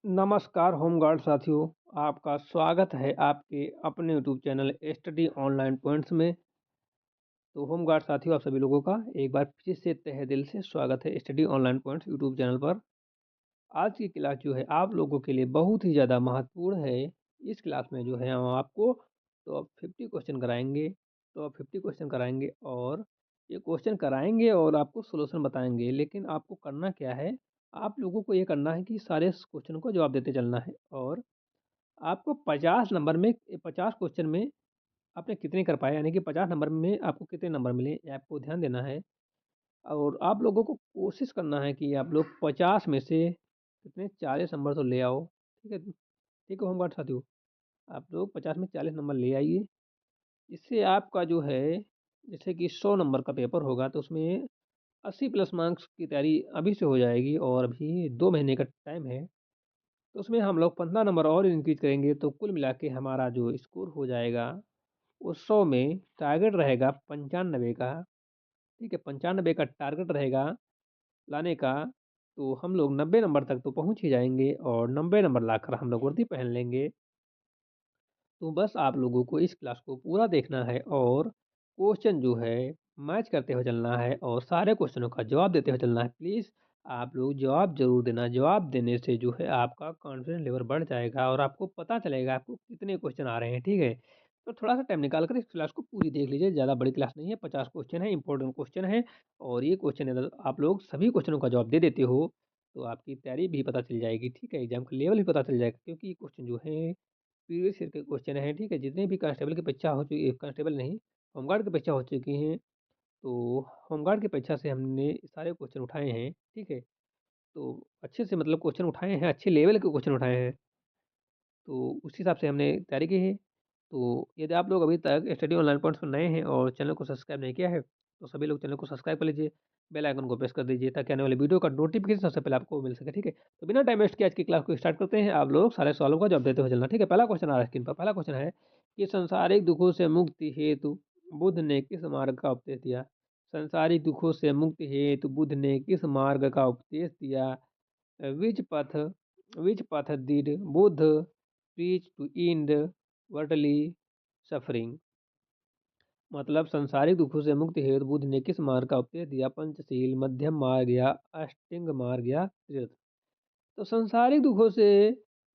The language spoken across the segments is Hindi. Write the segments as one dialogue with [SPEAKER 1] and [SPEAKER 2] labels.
[SPEAKER 1] नमस्कार होमगार्ड साथियों, आपका स्वागत है आपके अपने YouTube channel study online points में। तो होमगार्ड साथियों, आप सभी लोगों का एक बार फिर से तहे दिल से स्वागत है study online points YouTube channel पर। आज की क्लास जो है आप लोगों के लिए बहुत ही ज़्यादा महत्वपूर्ण है। इस क्लास में जो है हम आपको टॉप 50 क्वेश्चन कराएंगे। टॉप 50 क्वेश्चन कराएंगे और ये क्वेश्चन कराएंगे और आपको सॉल्यूशन बताएंगे। लेकिन आपको करना क्या है, आप लोगों को ये करना है कि सारे क्वेश्चन को जवाब देते चलना है। और आपको 50 नंबर में 50 क्वेश्चन में आपने कितने कर पाए, यानी कि 50 नंबर में आपको कितने नंबर मिले, ये आपको ध्यान देना है। और आप लोगों को कोशिश करना है कि आप लोग 50 में से कितने 40 नंबर तो ले आओ। ठीक है, ठीक है होमगार्ड साथियों, आप लोग 50 में 40 नंबर ले आइए। इससे आपका जो है, जैसे कि 100 नंबर का पेपर होगा तो उसमें 80 प्लस मार्क्स की तैयारी अभी से हो जाएगी और अभी 2 महीने का टाइम है। तो उसमें हम लोग 15 नंबर और इंक्रीज करेंगे तो कुल मिला के हमारा जो स्कोर हो जाएगा, उस 100 में टारगेट रहेगा 95 का। ठीक है, 95 का टारगेट रहेगा लाने का। तो हम लोग 90 नंबर तक तो पहुंच ही जाएंगे और 90 नंबर लाकर हम लोग वर्दी पहन लेंगे। तो बस आप लोगों को इस क्लास को पूरा देखना है और क्वेश्चन जो है मैच करते हुए चलना है और सारे क्वेश्चनों का जवाब देते हुए चलना है। प्लीज़ आप लोग जवाब ज़रूर देना। जवाब देने से जो है आपका कॉन्फिडेंस लेवल बढ़ जाएगा और आपको पता चलेगा आपको कितने क्वेश्चन आ रहे हैं। ठीक है, तो थोड़ा सा टाइम निकाल कर इस क्लास को पूरी देख लीजिए। ज़्यादा बड़ी क्लास नहीं है, 50 क्वेश्चन है, इंपॉर्टेंट क्वेश्चन है। और ये क्वेश्चन अगर आप लोग सभी क्वेश्चनों का जवाब दे देते हो तो आपकी तैयारी भी पता चल जाएगी। ठीक है, एग्जाम का लेवल भी पता चल जाएगा, क्योंकि ये क्वेश्चन जो है प्रीवियस ईयर के क्वेश्चन हैं। ठीक है, जितने भी कांस्टेबल की परीक्षा हो चुकी है, कांस्टेबल नहीं, होमगार्ड की परीक्षा हो चुकी हैं, तो होमगार्ड की परीक्षा से हमने सारे क्वेश्चन उठाए हैं। ठीक है, तो अच्छे से मतलब क्वेश्चन उठाए हैं, अच्छे लेवल के क्वेश्चन उठाए हैं। तो उस हिसाब से हमने तैयारी की है। तो यदि आप लोग अभी तक स्टडी ऑनलाइन पॉइंट्स पर नए हैं और चैनल को सब्सक्राइब नहीं किया है, तो सभी लोग चैनल को सब्सक्राइब कर लीजिए, बेल आइकन को प्रेस कर दीजिए ताकि आने वाली वीडियो का नोटिफिकेशन सबसे पहले आपको मिल सके। ठीक है, तो बिना टाइम वेस्ट किए आज की क्लास को स्टार्ट करते हैं। आप लोग सारे सवालों का जवाब देते हुए चलना। ठीक है, पहला क्वेश्चन आ रहा है स्क्रीन पर। पहला क्वेश्चन है कि सांसारिक दुखों से मुक्ति हेतु बुद्ध ने किस मार्ग का उपदेश दिया। सांसारिक दुखों से मुक्ति हेतु बुद्ध ने किस मार्ग का उपदेश दिया। Which path which path did Buddha preach to end worldly suffering? मतलब संसारिक दुखों से मुक्ति हेतु बुद्ध ने किस मार्ग का उपदेश दिया, पंचशील, मध्यम मार्ग या अष्टांग मार्ग या तीर्थ। तो संसारिक दुखों से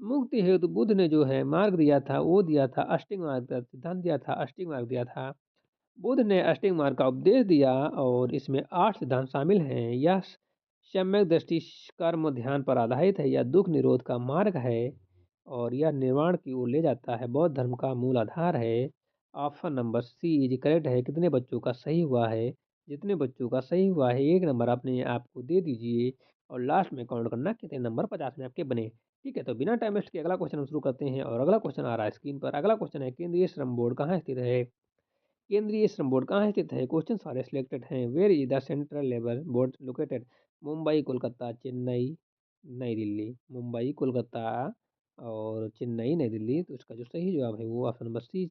[SPEAKER 1] मुक्ति हेतु बुद्ध ने जो है मार्ग दिया था, वो दिया था अष्टांग मार्ग का सिद्धांत दिया था, अष्टांग मार्ग दिया था। बुद्ध ने अष्टांग मार्ग का उपदेश दिया और इसमें 8 सिद्धांत शामिल हैं। यह सम्यक दृष्टि, कर्म, ध्यान पर आधारित है। यह दुख निरोध का मार्ग है और यह निर्वाण की ओर ले जाता है। बौद्ध धर्म का मूल आधार है। Option number C is correct है। कितने बच्चों का सही हुआ है? जितने बच्चों का सही हुआ है एक नंबर अपने आप को दे दीजिए और लास्ट में काउंट करना कितने नंबर 50 में आपके बने। ठीक है, तो बिना टाइम वेस्ट के अगला क्वेश्चन हम शुरू करते हैं और अगला क्वेश्चन आ रहा है स्क्रीन पर। अगला क्वेश्चन है, केंद्रीय श्रम बोर्ड कहाँ स्थित है? केंद्रीय श्रम बोर्ड कहाँ स्थित है? क्वेश्चन सारे सिलेक्टेड हैं। Where is the central labour board located? Mumbai, Kolkata, Chennai, New Delhi. Mumbai, Kolkata और चेन्नई, नई दिल्ली। तो इसका जो सही जवाब है वो ऑप्शन नंबर सी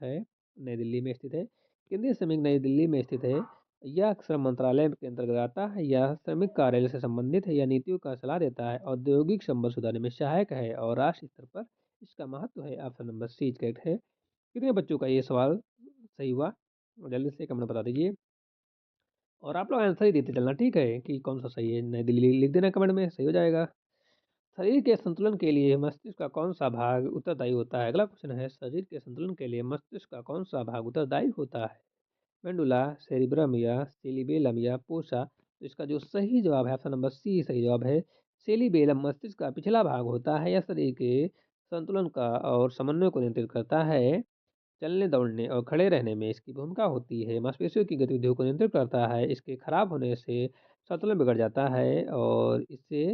[SPEAKER 1] है, नई दिल्ली में स्थित है। केंद्रीय श्रमिक नई दिल्ली में स्थित है। यह श्रम मंत्रालय के अंतर्गत आता है। यह श्रमिक कार्यालय से संबंधित है। यह नीतियों का सलाह देता है, औद्योगिक संबंध सुधारने में सहायक है और राष्ट्रीय स्तर पर इसका महत्व है। ऑप्शन नंबर सी करेक्ट है। कितने बच्चों का ये सवाल सही हुआ? जल्दी से कमेंट बता दीजिए और आप लोग आंसर ही देते चलना। ठीक है, कि कौन सा सही है, नई दिल्ली लिख देना कमेंट में, सही हो जाएगा। शरीर के संतुलन के लिए मस्तिष्क का कौन सा भाग उत्तरदायी होता है? अगला क्वेश्चन है, शरीर के संतुलन के लिए मस्तिष्क का कौन सा भाग उत्तरदायी होता है? मेंडुला, सेरिब्रम या सेलिबेलम या पोसा। तो इसका जो सही जवाब है ऑप्शन नंबर सी सही जवाब है। सेलिबेलम मस्तिष्क का पिछला भाग होता है। यह शरीर के संतुलन का और समन्वय को नियंत्रित करता है। चलने, दौड़ने और खड़े रहने में इसकी भूमिका होती है। मांसपेशियों की गतिविधियों को नियंत्रित करता है। इसके खराब होने से संतुलन बिगड़ जाता है और इससे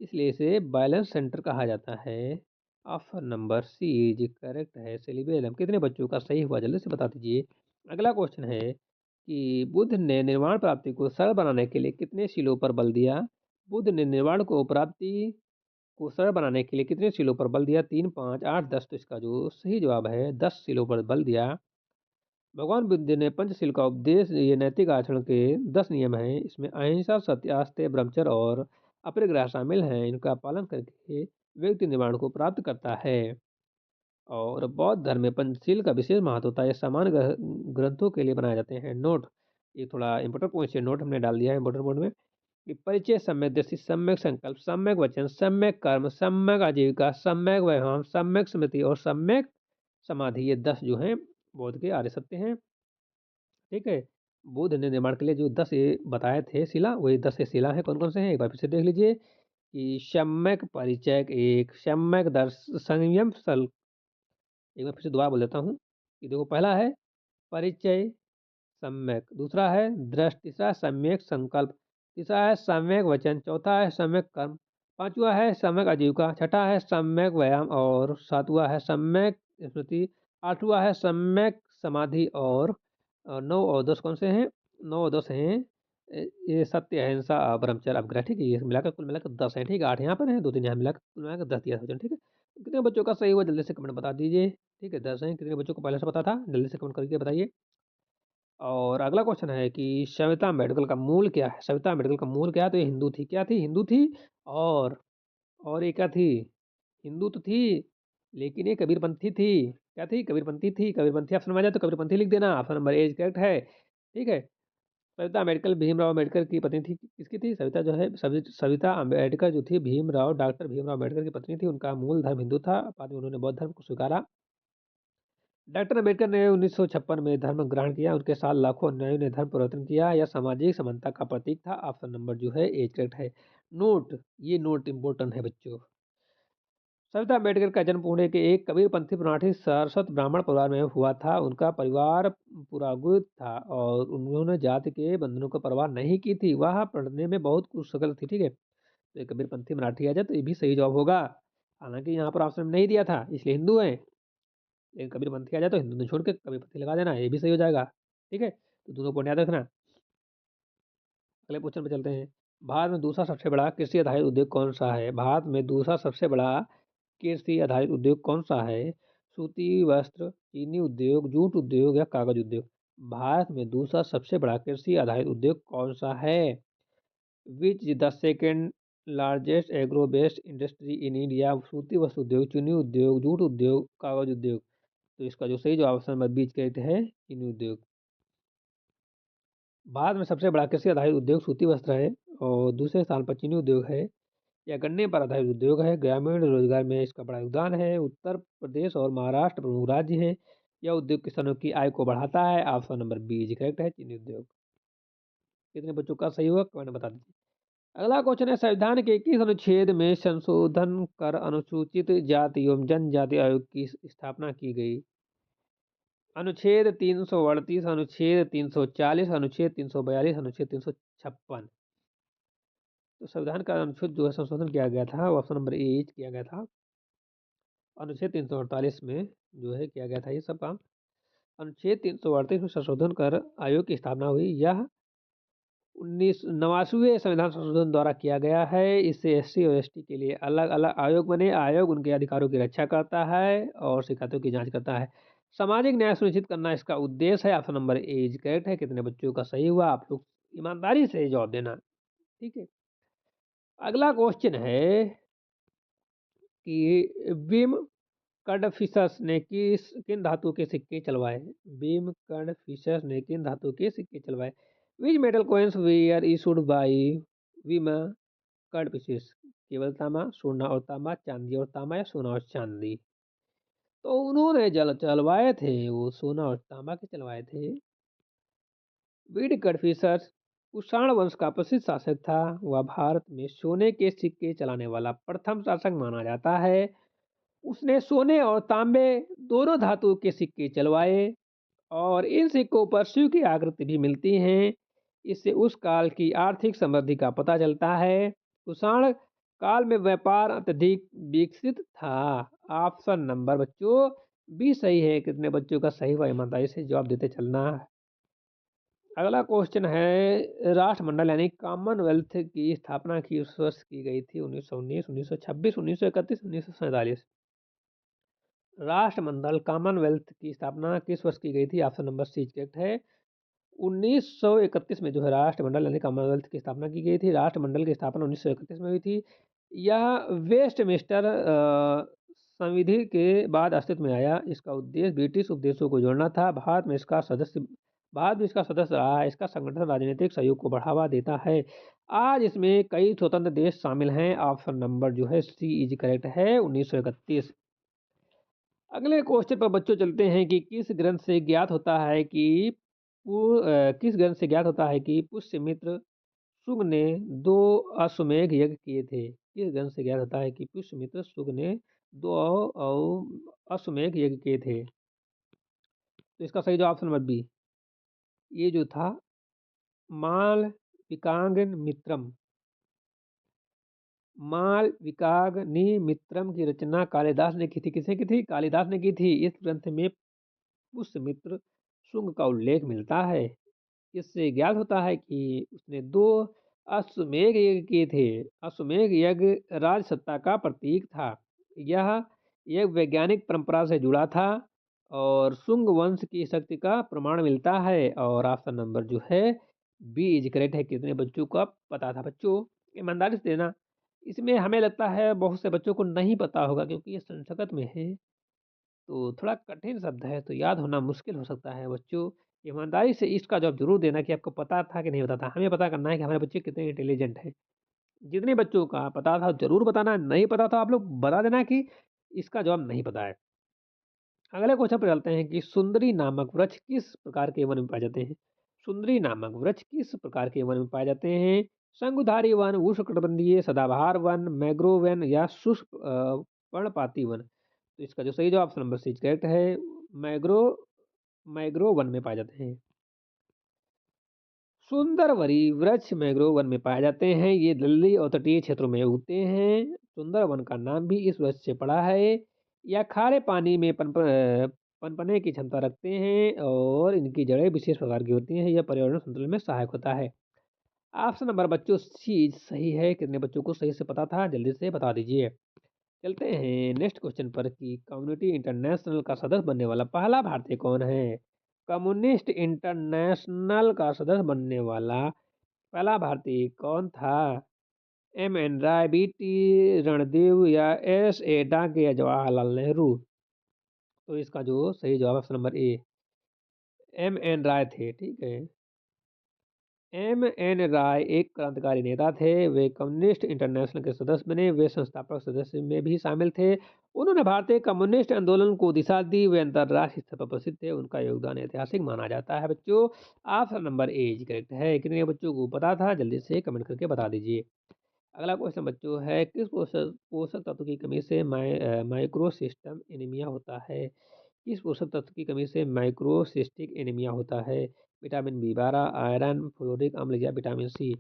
[SPEAKER 1] इसलिए इसे बैलेंस सेंटर कहा जाता है। ऑप्शन नंबर सी जी करेक्ट है, सेलिबेलम। कितने बच्चों का सही हुआ जल्दी से बता दीजिए। अगला क्वेश्चन है कि बुद्ध ने निर्वाण प्राप्ति को सरल बनाने के लिए कितने शीलों पर बल दिया? बुद्ध ने निर्वाण को प्राप्ति को सरल बनाने के लिए कितने शीलों पर बल दिया? 3, 5, 8, 10। तो इसका जो सही जवाब है 10 शीलों पर बल दिया। भगवान बुद्ध ने पंचशील का उपदेश, ये नैतिक आचरण के 10 नियम हैं। इसमें अहिंसा, सत्य, आस्तेय, ब्रह्मचर्य और अपरिग्रह शामिल हैं। इनका पालन करके व्यक्ति निर्माण को प्राप्त करता है। और बौद्ध धर्म में पंचशील का विशेष महत्व होता है। ये सामान्य ग्रंथों के लिए बनाए जाते हैं। नोट, ये थोड़ा इंपॉर्टेंट पॉइंट है, नोट हमने डाल दिया है इंपॉर्टेंट पॉइंट में कि परिचय, सम्यक दृष्टि, सम्यक संकल्प, सम्यक वचन, सम्यक कर्म, सम्यक आजीविका, सम्यक व्यवहार, सम्यक स्मृति और सम्यक समाधि, ये 10 जो हैं बौद्ध के आर्य सत्य हैं। ठीक है, बुद्ध ने निर्माण के लिए जो 10 ये बताए थे शिला, वही 10 शिला है। कौन कौन से हैं एक बार फिर से देख लीजिए कि सम्यक परिचय एक, सम्यक दर्श संयम सल, एक बार फिर से दोबारा बोल देता हूँ कि देखो, पहला है परिचय सम्यक, दूसरा है दृष्टि, तीसरा सम्यक संकल्प, तीसरा है सम्यक वचन, चौथा है सम्यक कर्म, पांचवा है सम्यक आजीविका, छठा है सम्यक व्यायाम और सातवां है सम्यक स्मृति, आठवां है सम्यक समाधि और 9 और 10 कौन से हैं? 9 और 10 हैं ये सत्य, अहिंसा, ब्रह्मचर्य, अपग्रह। ठीक है, ये मिलाकर कुल मिलाकर 10 है। ठीक है, 8 यहाँ पर है, 2-3 यहाँ मिलाकर कुल मिलाकर 10 दिया था। ठीक है, कितने बच्चों का सही हुआ जल्दी से कमेंट बता दीजिए। ठीक है, 10 हैं। कितने बच्चों को पहले से पता था? जल्दी से कमेंट करके बताइए। और अगला क्वेश्चन है कि सविता मेडिकल का मूल क्या है? सविता मेडिकल का मूल क्या है? तो ये हिंदू थी। क्या थी? हिंदू थी। और ये क्या थी? हिंदू तो थी, लेकिन ये कबीरपंथी थी। क्या थी? कबीरपंथी थी। कबीरपंथी ऑप्शन में आ जाए तो कबीरपंथी लिख देना। ऑप्शन नंबर ए करेक्ट है। ठीक है, सविता अम्बेडकर भीमराव अम्बेडकर की पत्नी थी। किसकी थी? सविता जो है, सविता अम्बेडकर जो थी, भीमराव, डॉक्टर भीमराव अम्बेडकर की पत्नी थी। उनका मूल धर्म हिंदू था, बाद में उन्होंने बौद्ध धर्म को स्वीकारा। डॉक्टर अम्बेडकर ने 1956 में धर्म ग्रहण किया। उनके साथ लाखों अनुयायियों ने धर्म परिवर्तन किया। यह सामाजिक समानता का प्रतीक था। ऑप्शन नंबर जो है ए करेक्ट है। नोट, ये नोट इंपोर्टेंट है बच्चों। सविता अम्बेडकर का जन्म पुणे के एक कबीरपंथी पुराठी सारस्वत ब्राह्मण परिवार में हुआ था। उनका परिवार पुरागुत था और उन्होंने जाति के बंधनों को परवाह नहीं की थी। वह पढ़ने में बहुत कुशल थी। ठीक है, तो ये कबीरपंथी मराठी आ जाए तो ये भी सही जवाब होगा। हालांकि यहाँ पर ऑप्शन नहीं दिया था, इसलिए हिंदू है। लेकिन कबीरपंथी आ जाए तो हिंदू ने छोड़ के कबीरपंथी लगा देना, ये भी सही हो जाएगा। ठीक है, तो दोनों पॉइंट याद रखना। अगले क्वेश्चन पे चलते हैं। भारत में दूसरा सबसे बड़ा कृषि आधारित उद्योग कौन सा है? भारत में दूसरा सबसे बड़ा कृषि आधारित उद्योग कौन सा है? सूती वस्त्र, चीनी उद्योग, जूट उद्योग या कागज उद्योग? भारत में दूसरा सबसे बड़ा कृषि आधारित उद्योग कौन सा है? Which is the second largest agro based industry in India? सूती वस्त्र उद्योग, चीनी उद्योग, जूट उद्योग, कागज उद्योग? तो इसका जो सही जवाब ऑप्शन नंबर बीच करेक्ट है, चीनी उद्योग। भारत में सबसे बड़ा कृषि आधारित उद्योग सूती वस्त्र है और दूसरे स्थान पर चीनी उद्योग है। यह गन्ने पर आधारित उद्योग है। ग्रामीण रोजगार में इसका बड़ा योगदान है। उत्तर प्रदेश और महाराष्ट्र प्रमुख राज्य हैं। यह उद्योग किसानों की आय को बढ़ाता है। ऑप्शन नंबर बी करेक्ट है, चीनी उद्योग। कितने बच्चों का सही हुआ कमेंट बता दीजिए। अगला क्वेश्चन है, संविधान के किस अनुच्छेद में संशोधन कर अनुसूचित जाति एवं जनजाति आयोग की स्थापना की गई? अनुच्छेद 338, अनुच्छेद 340, अनुच्छेद 342, अनुच्छेद 356? तो संविधान का अनुच्छेद जो है संशोधन किया गया था, वो ऑप्शन नंबर ए किया गया था। अनुच्छेद 348 में जो है किया गया था ये सब काम। अनुच्छेद 338 में संशोधन कर आयोग की स्थापना हुई। यह 89वें संविधान संशोधन द्वारा किया गया है। इससे एससी और एसटी के लिए अलग अलग आयोग बने। आयोग उनके अधिकारों की रक्षा करता है और शिकायतों की जांच करता है। सामाजिक न्याय सुनिश्चित करना इसका उद्देश्य है। ऑप्शन नंबर ए करेक्ट है। कितने बच्चों का सही हुआ? आप लोग ईमानदारी से जवाब देना। ठीक है, अगला क्वेश्चन है कि विम कडफिशस ने किन धातु के सिक्के चलवाए? भीम कडफिशस ने किन धातु के सिक्के चलवाए? Which metal coins were issued by Vima Kadphises? केवल तांबा, सोना और तांबा, चांदी और तांबा या सोना और चांदी? तो उन्होंने जल चलवाए थे, वो सोना और तांबा के चलवाए थे। विड कडफिशस कुषाण वंश का प्रसिद्ध शासक था। वह भारत में सोने के सिक्के चलाने वाला प्रथम शासक माना जाता है। उसने सोने और तांबे दोनों धातु के सिक्के चलवाए और इन सिक्कों पर शिव की आकृति भी मिलती हैं। इससे उस काल की आर्थिक समृद्धि का पता चलता है। कुषाण काल में व्यापार अत्यधिक विकसित था। ऑप्शन नंबर बच्चों बी सही है। कितने बच्चों का सही हुआ? ईमानदारी से जवाब देते चलना। अगला क्वेश्चन है, राष्ट्रमंडल यानी कॉमनवेल्थ की स्थापना किस वर्ष की गई थी? 1919, 1926, 1931, 1947? राष्ट्रमंडल कॉमनवेल्थ की स्थापना किस वर्ष की गई थी? ऑप्शन नंबर सी करेक्ट है। 1931 में जो है राष्ट्रमंडल यानी कॉमनवेल्थ की स्थापना की गई थी। राष्ट्रमंडल की स्थापना 1931 में हुई थी। यह वेस्टमिंस्टर संविधि के बाद अस्तित्व में आया। इसका उद्देश्य ब्रिटिश उपदेशों को जोड़ना था। भारत में इसका सदस्य रहा है। इसका संगठन राजनीतिक सहयोग को बढ़ावा देता है। आज इसमें कई स्वतंत्र देश शामिल हैं। ऑप्शन नंबर जो है सी इज करेक्ट है, 1931। अगले क्वेश्चन पर बच्चों चलते हैं कि किस ग्रंथ से ज्ञात होता है कि पुष्यमित्र शुंग ने 2 अश्वमेध यज्ञ किए थे? किस ग्रंथ से ज्ञात होता है कि पुष्यमित्र शुंग ने 2 अश्वमेध यज्ञ किए थे? तो इसका सही जवाब ऑप्शन नंबर बी। ये जो था मालविकाग्निमित्रम। मालविकाग्निमित्रम की रचना कालिदास ने की थी। किसने की थी? कालिदास ने की थी। इस ग्रंथ में पुष्यमित्र शुंग का उल्लेख मिलता है। इससे ज्ञात होता है कि उसने 2 अश्वमेध यज्ञ किए थे। अश्वमेध यज्ञ राजसत्ता का प्रतीक था। यह एक वैज्ञानिक परंपरा से जुड़ा था और शुंग वंश की शक्ति का प्रमाण मिलता है। और ऑप्शन नंबर जो है बी इज करेक्ट है। कितने बच्चों को अब पता था? बच्चों ईमानदारी से देना। इसमें हमें लगता है बहुत से बच्चों को नहीं पता होगा क्योंकि ये संस्कृत में है, तो थोड़ा कठिन शब्द है, तो याद होना मुश्किल हो सकता है। बच्चों ईमानदारी से इसका जवाब जरूर देना कि आपको पता था कि नहीं पता था। हमें पता करना है कि हमारे बच्चे कितने इंटेलिजेंट हैं। जितने बच्चों का पता था जरूर बताना, नहीं पता था आप लोग बता देना कि इसका जवाब नहीं पता है। अगले क्वेश्चन पर चलते हैं कि सुंदरी नामक वृक्ष किस प्रकार के वन में पाए जाते हैं? सुंदरी नामक वृक्ष किस प्रकार के वन में पाए जाते हैं? शंकुधारी वन, उष्णकटिबंधीय सदाबहार वन, मैंग्रोव वन या शुष्क पर्णपाती वन? तो इसका जो सही जवाब ऑप्शन नंबर सी करेक्ट है। मैग्रो मैग्रोव वन में पाए जाते हैं। सुंदरवरी वृक्ष मैंग्रोव वन में पाए जाते हैं। ये दलदली और तटीय क्षेत्रों में उगते हैं। सुंदर वन का नाम भी इस वृक्ष से पड़ा है। यह खारे पानी में पनपने की क्षमता रखते हैं और इनकी जड़ें विशेष प्रकार की होती हैं। यह पर्यावरण संतुलन में सहायक होता है। ऑप्शन नंबर बच्चों सी सही है। कितने बच्चों को सही से पता था? जल्दी से बता दीजिए। चलते हैं नेक्स्ट क्वेश्चन पर कि कम्युनिटी इंटरनेशनल का सदस्य बनने वाला पहला भारतीय कौन है? कम्युनिस्ट इंटरनेशनल का सदस्य बनने वाला पहला भारतीय कौन था? एम एन राय, बी टी रणदेव या एस ए डांगे या जवाहरलाल नेहरू? तो इसका जो सही जवाब option number A M N Roy थे। ठीक है, एम एन राय एक क्रांतिकारी नेता थे। वे कम्युनिस्ट इंटरनेशनल के सदस्य बने। वे संस्थापक सदस्य में भी शामिल थे। उन्होंने भारतीय कम्युनिस्ट आंदोलन को दिशा दी। वे अंतर्राष्ट्रीय स्तर पर प्रसिद्ध थे। उनका योगदान ऐतिहासिक माना जाता है। बच्चों ऑप्शन नंबर ए करेक्ट है। कितने बच्चों को पता था? जल्दी से कमेंट करके बता दीजिए। अगला क्वेश्चन बच्चों है किस पोषक पोषक तत्व की कमी से माइक्रोसिस्टम एनीमिया होता है? किस पोषक तत्व की कमी से माइक्रोसिस्टिक एनीमिया होता है? विटामिन बी 12, आयरन, फ्लोरिक अम्ल या विटामिन सी?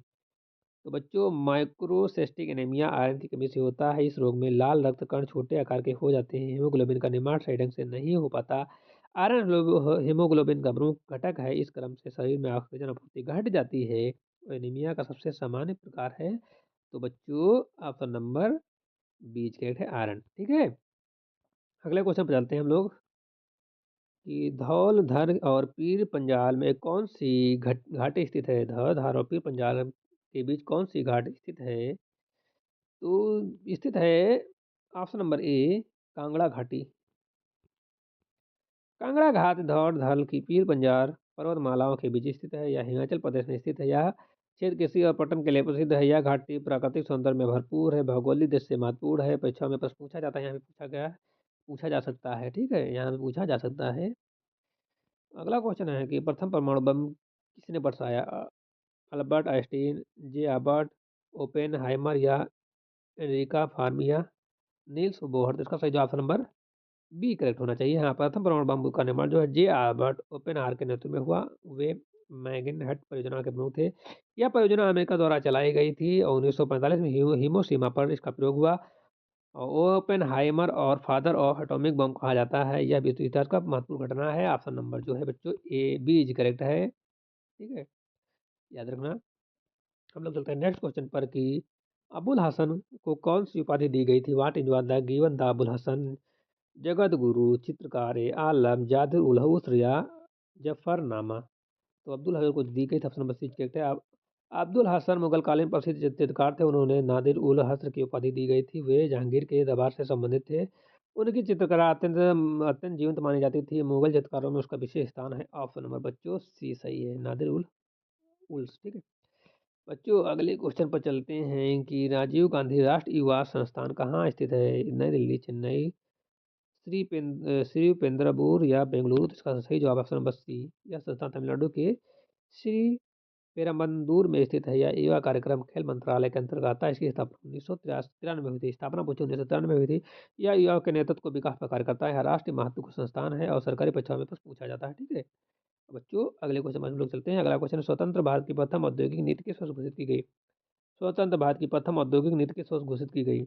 [SPEAKER 1] तो बच्चों माइक्रोसिस्टिक एनीमिया आयरन की कमी से होता है। इस रोग में लाल रक्त कण छोटे आकार के हो जाते हैं। हीमोग्लोबिन का निर्माण सही ढंग से नहीं हो पाता। आयरन हीमोग्लोबिन का प्रमुख घटक है। इस क्रम से शरीर में ऑक्सीजन आपूर्ति घट जाती है। एनीमिया का सबसे सामान्य प्रकार है। तो बच्चों ऑप्शन नंबर बी करेक्ट है, आयरन। ठीक है, अगले क्वेश्चन पर चलते हैं हम लोग कि धौलधर और पीर पंजाल में कौन सी घाटी स्थित है? धौलधार और पीर पंजाल के बीच कौन सी घाट स्थित है? तो स्थित है ऑप्शन नंबर ए कांगड़ा घाटी। कांगड़ा घाट धौलधार की पीर पंजाल पर्वतमालाओं के बीच स्थित है। यह हिमाचल प्रदेश में स्थित है। यह क्षेत्र कृषि और पर्यटन के लिए प्रसिद्ध है। यह घाटी प्राकृतिक सौंदर्य में भरपूर है। भौगोलिक दृष्टि से महत्वपूर्ण है। परीक्षा में प्रश्न पूछा जाता है, यहाँ पे पूछा जा सकता है। ठीक है, यहाँ पे पूछा जा सकता है। अगला क्वेश्चन है कि प्रथम परमाणु बम किसने बरसाया? अल्बर्ट आइंस्टीन, जे आबर्ट ओपेनहाइमर या एनरिका फार्मी या नील्स बोहर? तो इसका सही जवाब ऑप्शन नंबर बी करेक्ट होना चाहिए। हाँ, प्रथम परमाणु बम का निर्माण जो है जे आबर्ट ओपेनहाइमर के नेतृत्व में हुआ। वे मैगनहट परियोजना के प्रमुख थे। यह परियोजना अमेरिका द्वारा चलाई गई थी और 1945 में हिरोशिमा पर इसका प्रयोग हुआ। और ओपेनहाइमर और फादर ऑफ एटॉमिक बम कहा जाता है। यह विश्व इतिहास का महत्वपूर्ण घटना है। ऑप्शन नंबर जो है बच्चों ए बी इज करेक्ट है। ठीक है, याद रखना। हम लोग चलते हैं नेक्स्ट क्वेश्चन पर कि अबुल हसन को कौन सी उपाधि दी गई थी? What is the given the Abul Hasan? जगत गुरु, चित्रकार आलम, जादुर उल हसर या जफरनामा? तो अब्दुल हसन को दी गई थी ऑप्शन नंबर सी करेक्ट है। अब्दुल हसन मुगलकालीन प्रसिद्ध चित्रकार थे। उन्होंने नादिर उल हस्र की उपाधि दी गई थी। वे जहांगीर के दरबार से संबंधित थे। उनकी चित्रकला अत्यंत जीवंत मानी जाती थी। मुगल चित्रकारों में उसका विशेष स्थान है। ऑप्शन नंबर बच्चों सी सही है, नादिर उल उल्स, ठीक है। बच्चों अगले क्वेश्चन पर चलते हैं कि राजीव गांधी राष्ट्रीय युवा संस्थान कहाँ स्थित है? नई दिल्ली, चेन्नई, श्री पेंद्रबूर या बेंगलुरु? तो इसका सही जवाब ऑप्शन नंबर सी। यह संस्थान तमिलनाडु के श्री पेरम्बदूर में स्थित है। यह युवा कार्यक्रम खेल मंत्रालय के अंतर्गत आता है। इसकी स्थापना 1993 में हुई थी। स्थापना पूछी 1993 में हुई थी। यह युवाओं के नेतृत्व को विकास पर कार्य करता है। राष्ट्रीय महत्व का संस्थान है और सरकारी परीक्षाओं में पूछा जाता है, ठीक है। बच्चों अगले क्वेश्चन में हम लोग चलते हैं। अगला क्वेश्चन, स्वतंत्र भारत की प्रथम औद्योगिक नीति किस वर्ष घोषित की गई? स्वतंत्र भारत की प्रथम औद्योगिक नीति किस वर्ष घोषित की गई?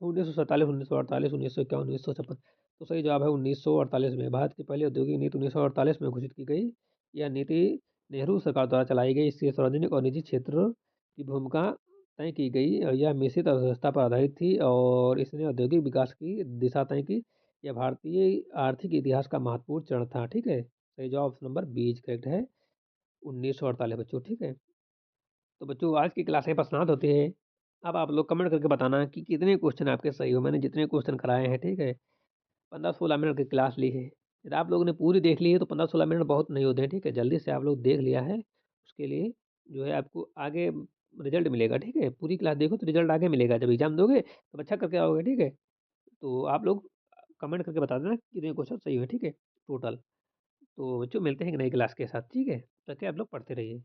[SPEAKER 1] 1947, 1948, 1951, 1956? तो सही जवाब है 1948 में। भारत की पहली औद्योगिक नीति 1948 में घोषित की गई। यह नीति नेहरू सरकार द्वारा चलाई गई। इससे सार्वजनिक और निजी क्षेत्र की भूमिका तय की गई और यह मिश्रित अर्थव्यवस्था पर आधारित थी और इसने औद्योगिक विकास की दिशा तय की। यह भारतीय आर्थिक इतिहास का महत्वपूर्ण चरण था, ठीक है। सही जवाब ऑप्शन नंबर बी करेक्ट है, 1948 बच्चों, ठीक है। तो बच्चों आज की क्लास यहाँ पर समाप्त होती है। अब आप लोग कमेंट करके बताना कि कितने क्वेश्चन आपके सही हो। मैंने जितने क्वेश्चन कराए हैं, ठीक है, 15-16 मिनट की क्लास ली है। यदि आप लोगों ने पूरी देख ली है तो 15-16 मिनट बहुत नहीं होते हैं, ठीक है। जल्दी से आप लोग देख लिया है, उसके लिए जो है आपको आगे रिजल्ट मिलेगा, ठीक है। पूरी क्लास देखो तो रिजल्ट आगे मिलेगा। जब एग्जाम दोगे तब अच्छा करके आओगे, ठीक है। तो आप लोग कमेंट करके बता देना कि कितने क्वेश्चन सही हुए, ठीक है, टोटल। तो बच्चों मिलते हैं एक नई क्लास के साथ, ठीक है। ताकि आप लोग पढ़ते रहिए।